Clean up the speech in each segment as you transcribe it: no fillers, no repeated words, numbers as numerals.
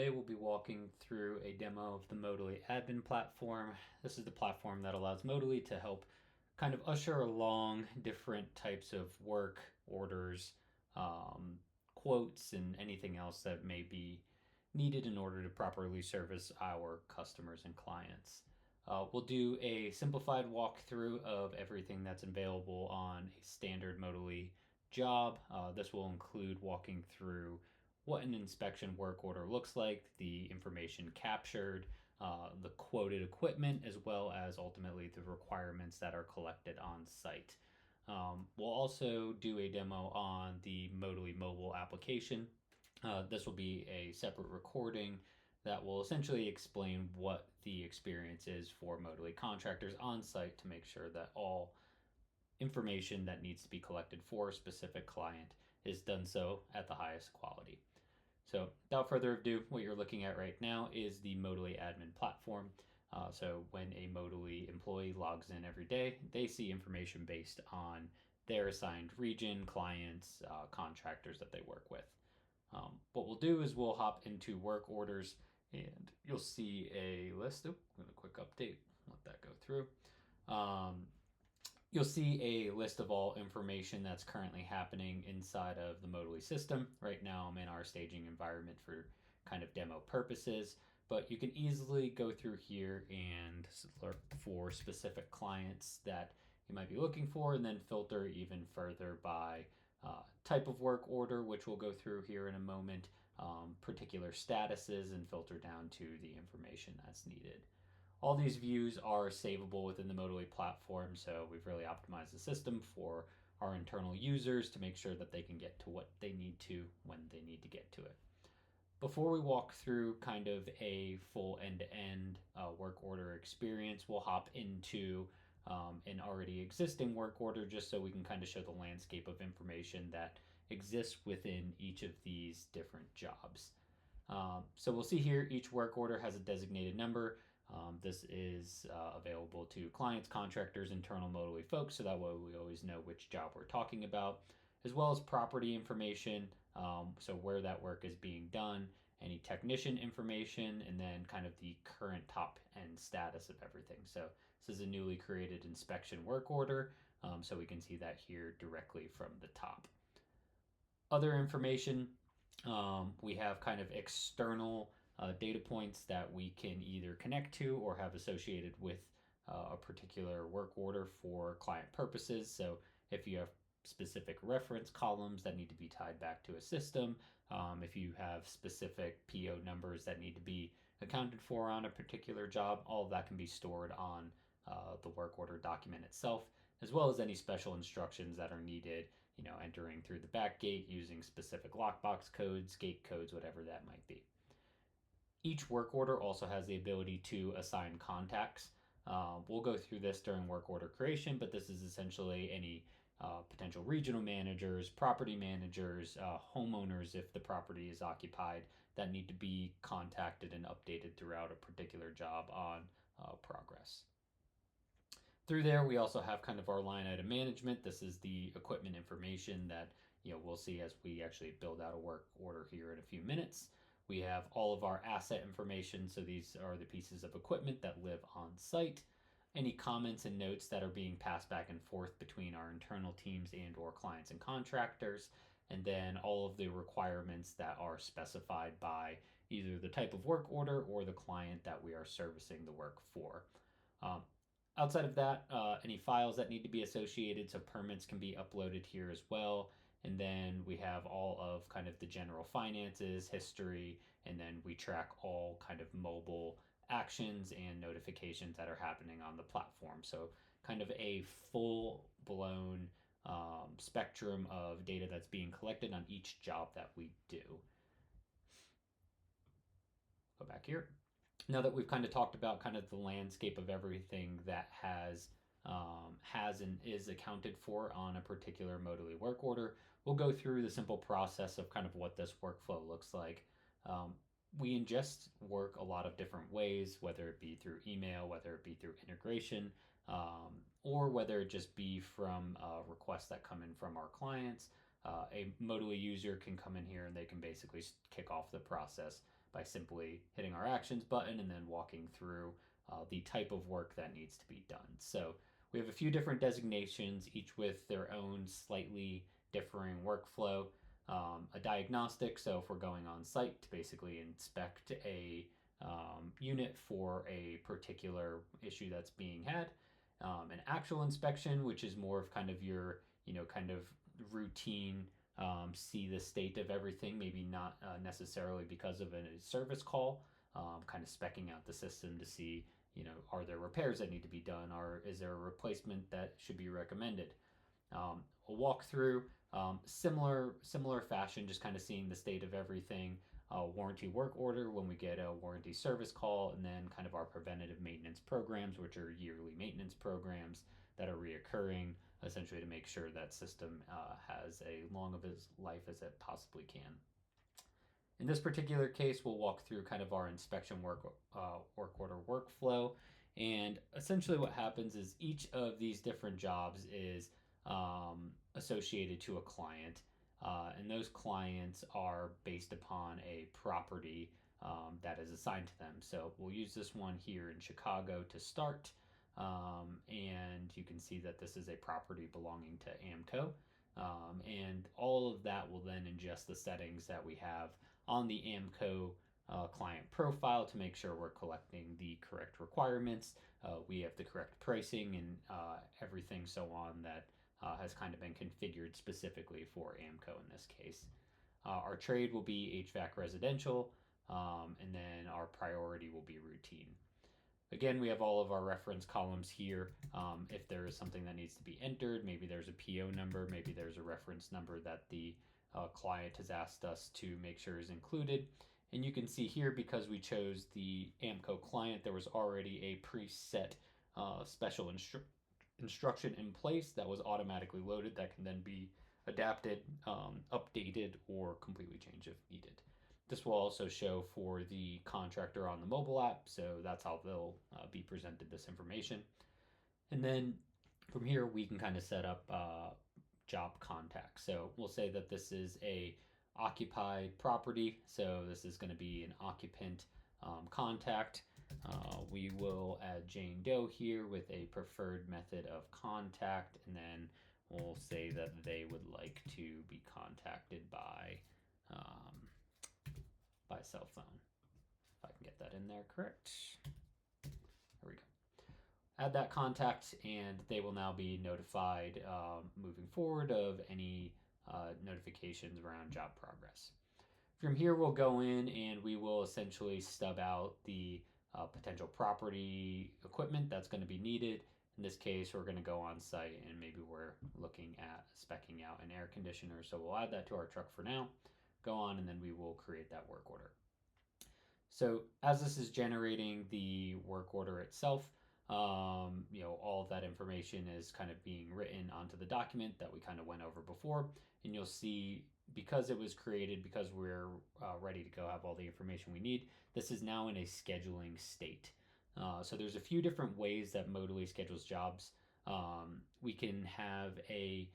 Today we'll be walking through a demo of the Motili admin platform. This is the platform that allows Motili to help kind of usher along different types of work, orders, um, quotes, and anything else that may be needed in order to properly service our customers and clients. We'll do a simplified walkthrough of everything that's available on a standard Motili job. This will include walking through what an inspection work order looks like, the information captured, the quoted equipment, as well as ultimately the requirements that are collected on site. We'll also do a demo on the Motili mobile application. This will be a separate recording that will essentially explain what the experience is for Motili contractors on site to make sure that all information that needs to be collected for a specific client is done so at the highest quality. So without further ado, what you're looking at right now is the Motili admin platform. So when a Motili employee logs in every day, they see information based on their assigned region, clients, contractors that they work with. What we'll do is we'll hop into work orders and you'll see a list. Oh, I'm going to quick update, let that go through. You'll see a list of all information that's currently happening inside of the Motili system. Right now I'm in our staging environment for kind of demo purposes, but you can easily go through here and look for specific clients that you might be looking for and then filter even further by type of work order, which we'll go through here in a moment, particular statuses, and filter down to the information that's needed. All these views are savable within the Motili platform, so we've really optimized the system for our internal users to make sure that they can get to what they need to when they need to get to it. Before we walk through kind of a full end-to-end work order experience, we'll hop into an already existing work order just so we can kind of show the landscape of information that exists within each of these different jobs. So we'll see here each work order has a designated number. This is available to clients, contractors, internal Motili folks, so that way we always know which job we're talking about, as well as property information, so where that work is being done, any technician information, and then kind of the current top end status of everything. So this is a newly created inspection work order, so we can see that here directly from the top. Other information, we have kind of external data points that we can either connect to or have associated with a particular work order for client purposes. So if you have specific reference columns that need to be tied back to a system, if you have specific PO numbers that need to be accounted for on a particular job, all of that can be stored on the work order document itself, as well as any special instructions that are needed, entering through the back gate using specific lockbox codes, gate codes, whatever that might be. Each work order also has the ability to assign contacts. We'll go through this during work order creation, but this is essentially any potential regional managers, property managers, homeowners if the property is occupied that need to be contacted and updated throughout a particular job on progress. Through there, we also have kind of our line item management. This is the equipment information that we'll see as we actually build out a work order here in a few minutes. We have all of our asset information, so these are the pieces of equipment that live on site. Any comments and notes that are being passed back and forth between our internal teams and or clients and contractors, and then all of the requirements that are specified by either the type of work order or the client that we are servicing the work for. Outside of that, any files that need to be associated, so permits can be uploaded here as well. And then we have all of kind of the general finances, history, and then we track all kind of mobile actions and notifications that are happening on the platform. So kind of a full-blown spectrum of data that's being collected on each job that we do. Go back here. Now that we've kind of talked about kind of the landscape of everything that has and is accounted for on a particular Motili work order, we'll go through the simple process of kind of what this workflow looks like. We ingest work a lot of different ways, whether it be through email, whether it be through integration, or whether it just be from requests that come in from our clients. A Motili user can come in here and they can basically kick off the process by simply hitting our actions button and then walking through the type of work that needs to be done. So we have a few different designations, each with their own slightly differing workflow. A diagnostic, so if we're going on site to basically inspect a unit for a particular issue that's being had. An actual inspection, which is more of kind of your, kind of routine, see the state of everything, maybe not necessarily because of a service call, kind of specking out the system to see, are there repairs that need to be done, or is there a replacement that should be recommended? A walkthrough, similar fashion, just kind of seeing the state of everything. Warranty work order when we get a warranty service call, and then kind of our preventative maintenance programs, which are yearly maintenance programs that are reoccurring, essentially to make sure that system has a long of its life as it possibly can. In this particular case, we'll walk through kind of our inspection work order workflow. And essentially, what happens is each of these different jobs is associated to a client. And those clients are based upon a property that is assigned to them. So we'll use this one here in Chicago to start. And you can see that this is a property belonging to AMCO. And all of that will then ingest the settings that we have on the AMCO client profile to make sure we're collecting the correct requirements. We have the correct pricing and everything so on that has kind of been configured specifically for AMCO in this case. Our trade will be HVAC residential, and then our priority will be routine. Again, we have all of our reference columns here. If there is something that needs to be entered, maybe there's a PO number, maybe there's a reference number that the client has asked us to make sure is included. And you can see here, because we chose the AMCO client, there was already a preset special instruction in place that was automatically loaded that can then be adapted, updated, or completely changed if needed. This will also show for the contractor on the mobile app, so that's how they'll be presented this information. And then from here, we can kind of set up job contacts. So we'll say that this is a occupied property, so this is going to be an occupant contact. We will add Jane Doe here with a preferred method of contact, and then we'll say that they would like to be contacted by cell phone. If I can get that in there correct. There we go. Add that contact, and they will now be notified moving forward of any notifications around job progress. From here, we'll go in and we will essentially stub out the potential property equipment that's going to be needed. In this case, we're going to go on site and maybe we're looking at speccing out an air conditioner. So we'll add that to our truck for now, go on, and then we will create that work order. So as this is generating the work order itself, all of that information is kind of being written onto the document that we kind of went over before. And you'll see, because it was created, because we're ready to go, have all the information we need, this is now in a scheduling state. So there's a few different ways that Motili schedules jobs. We can have a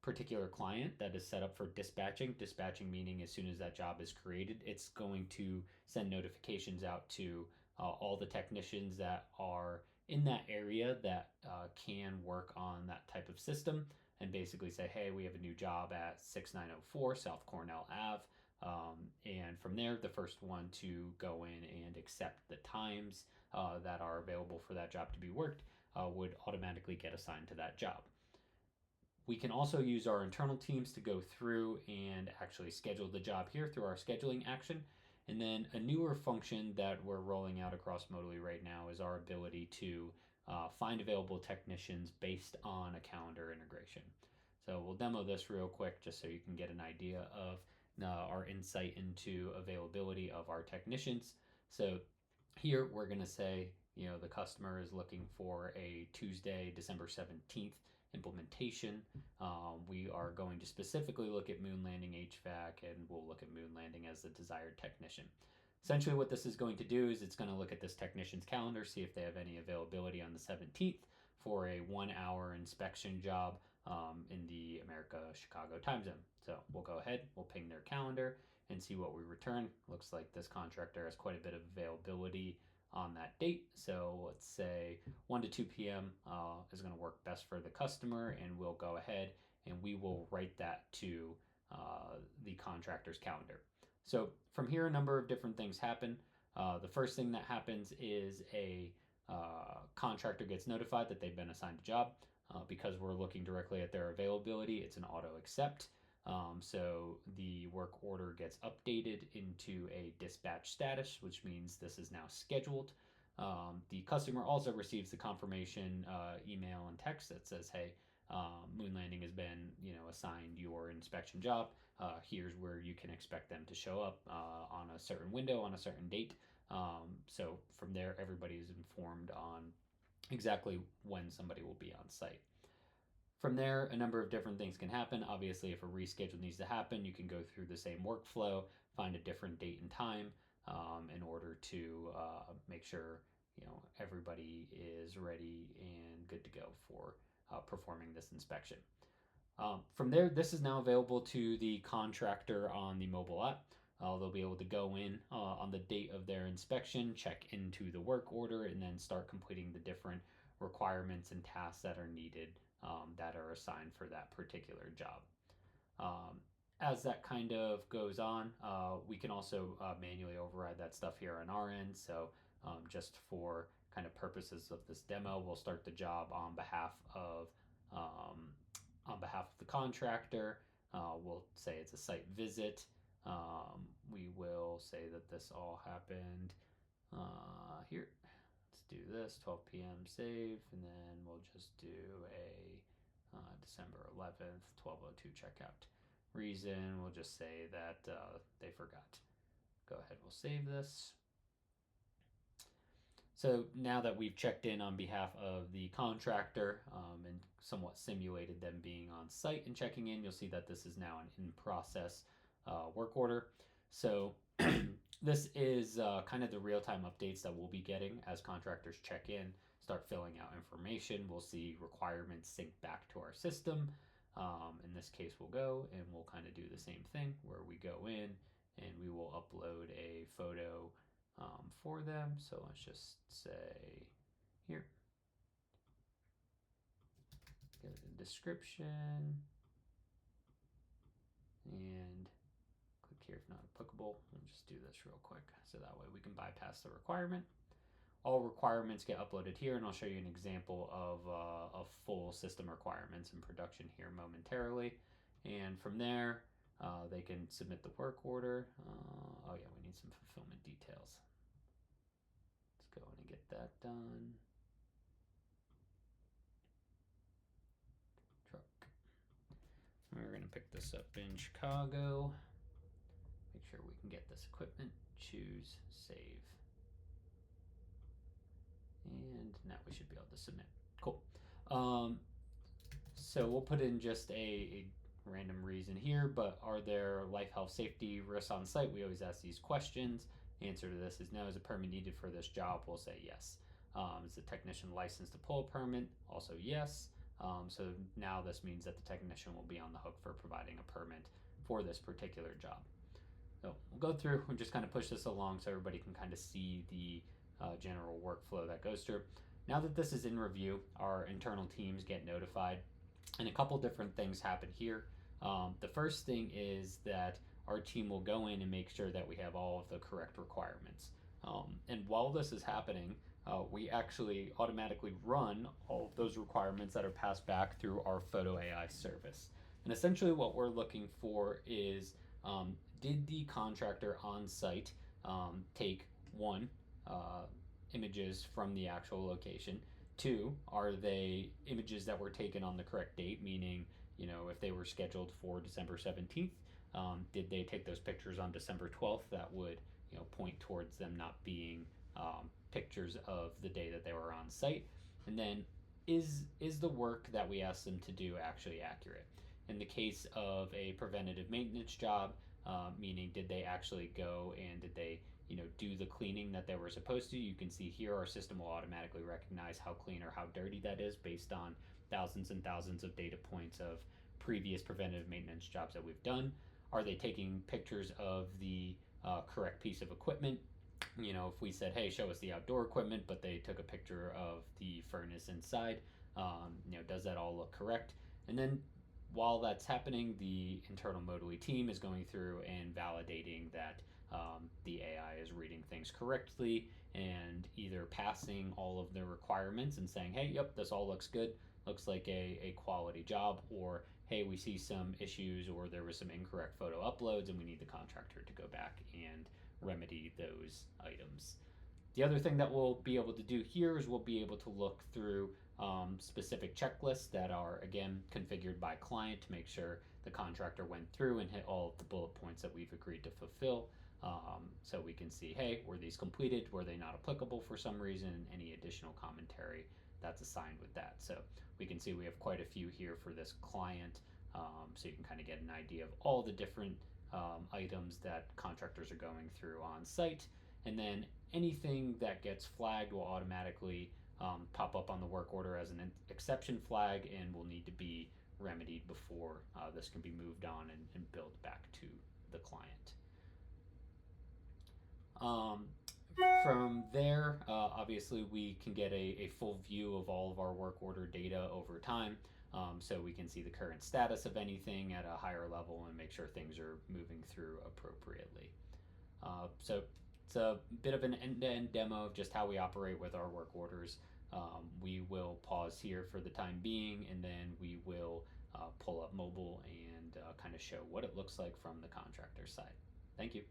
particular client that is set up for dispatching. Dispatching meaning as soon as that job is created, it's going to send notifications out to all the technicians that are in that area that can work on that type of system, and basically say, hey, we have a new job at 6904 South Cornell Ave. And from there, the first one to go in and accept the times that are available for that job to be worked would automatically get assigned to that job. We can also use our internal teams to go through and actually schedule the job here through our scheduling action. And then a newer function that we're rolling out across Motili right now is our ability to find available technicians based on a calendar integration. So we'll demo this real quick just so you can get an idea of our insight into availability of our technicians. So here we're going to say, the customer is looking for a Tuesday, December 17th implementation. We are going to specifically look at moon landing HVAC, and we'll look at moon landing as the desired technician. Essentially what this is going to do is it's going to look at this technician's calendar, see if they have any availability on the 17th for a 1-hour inspection job in the America Chicago time zone. So we'll go ahead, we'll ping their calendar, and see what we return. Looks like this contractor has quite a bit of availability on that date. So let's say 1 to 2 p.m. Is going to work best for the customer, and we'll go ahead and we will write that to the contractor's calendar. So from here, a number of different things happen. The first thing that happens is a contractor gets notified that they've been assigned a job. Because we're looking directly at their availability, it's an auto accept. So the work order gets updated into a dispatch status, which means this is now scheduled. The customer also receives the confirmation email and text that says, "Hey, Moon Landing has been, assigned your inspection job. Here's where you can expect them to show up on a certain window on a certain date." So from there, everybody is informed on exactly when somebody will be on site. From there, a number of different things can happen. Obviously, if a reschedule needs to happen, you can go through the same workflow, find a different date and time in order to make sure everybody is ready and good to go for performing this inspection. From there, this is now available to the contractor on the mobile app. They'll be able to go in on the date of their inspection, check into the work order, and then start completing the different requirements and tasks that are needed that are assigned for that particular job. As that kind of goes on, we can also manually override that stuff here on our end. So just for kind of purposes of this demo, we'll start the job um, on behalf of the contractor. We'll say it's a site visit. We will say that this all happened here. Let's do this 12 p.m. save, and then we'll just do a December 11th 12:02 checkout. Reason, we'll just say that they forgot. Go ahead, we'll save this. So now that we've checked in on behalf of the contractor and somewhat simulated them being on site and checking in, you'll see that this is now an in-process work order. So this is kind of the real-time updates that we'll be getting as contractors check in, start filling out information. We'll see requirements sync back to our system. In this case, we'll go and we'll kind of do the same thing where we go in and we will upload a photo for them. So let's just say here, get a description and click here if not applicable. We'll just do this real quick so that way we can bypass the requirement. All requirements get uploaded here, and I'll show you an example of full system requirements in production here momentarily. And from there, they can submit the work order. Oh yeah, we need some fulfillment details. Let's go and get that done. Truck. We're gonna pick this up in Chicago. Make sure we can get this equipment. Choose, save. And now we should be able to submit. Cool. So we'll put in just a random reason here, but are there life, health, safety risks on site? We always ask these questions. The answer to this is no. Is a permit needed for this job? We'll say yes. Is the technician licensed to pull a permit? Also yes. So now this means that the technician will be on the hook for providing a permit for this particular job. So we'll go through and just kind of push this along so everybody can kind of see the general workflow that goes through. Now that this is in review, our internal teams get notified, and a couple different things happen here. The first thing is that our team will go in and make sure that we have all of the correct requirements. And while this is happening, we actually automatically run all of those requirements that are passed back through our Photo AI service. And essentially what we're looking for is, did the contractor on site take one, images from the actual location? Two, are they images that were taken on the correct date? Meaning, if they were scheduled for December 17th, did they take those pictures on December 12th? That would, point towards them not being pictures of the day that they were on site. And then, is the work that we asked them to do actually accurate? In the case of a preventative maintenance job, meaning did they actually go and did they do the cleaning that they were supposed to? You can see here our system will automatically recognize how clean or how dirty that is based on thousands and thousands of data points of previous preventative maintenance jobs that we've done. Are they taking pictures of the correct piece of equipment? If we said, hey, show us the outdoor equipment, but they took a picture of the furnace inside, does that all look correct? And then while that's happening, the internal Motili team is going through and validating that the AI is reading things correctly and either passing all of the requirements and saying, hey, yep, this all looks good, looks like a quality job, or hey, we see some issues or there was some incorrect photo uploads and we need the contractor to go back and remedy those items. The other thing that we'll be able to do here is we'll be able to look through specific checklists that are, again, configured by client to make sure the contractor went through and hit all of the bullet points that we've agreed to fulfill. So we can see, hey, were these completed? Were they not applicable for some reason? Any additional commentary that's assigned with that. So we can see we have quite a few here for this client. So you can kind of get an idea of all the different items that contractors are going through on site. And then anything that gets flagged will automatically pop up on the work order as an exception flag and will need to be remedied before this can be moved on and billed back to the client. Um, from there, obviously, we can get a full view of all of our work order data over time. So we can see the current status of anything at a higher level and make sure things are moving through appropriately. So it's a bit of an end-to-end demo of just how we operate with our work orders. We will pause here for the time being, and then we will pull up mobile and kind of show what it looks like from the contractor side. Thank you.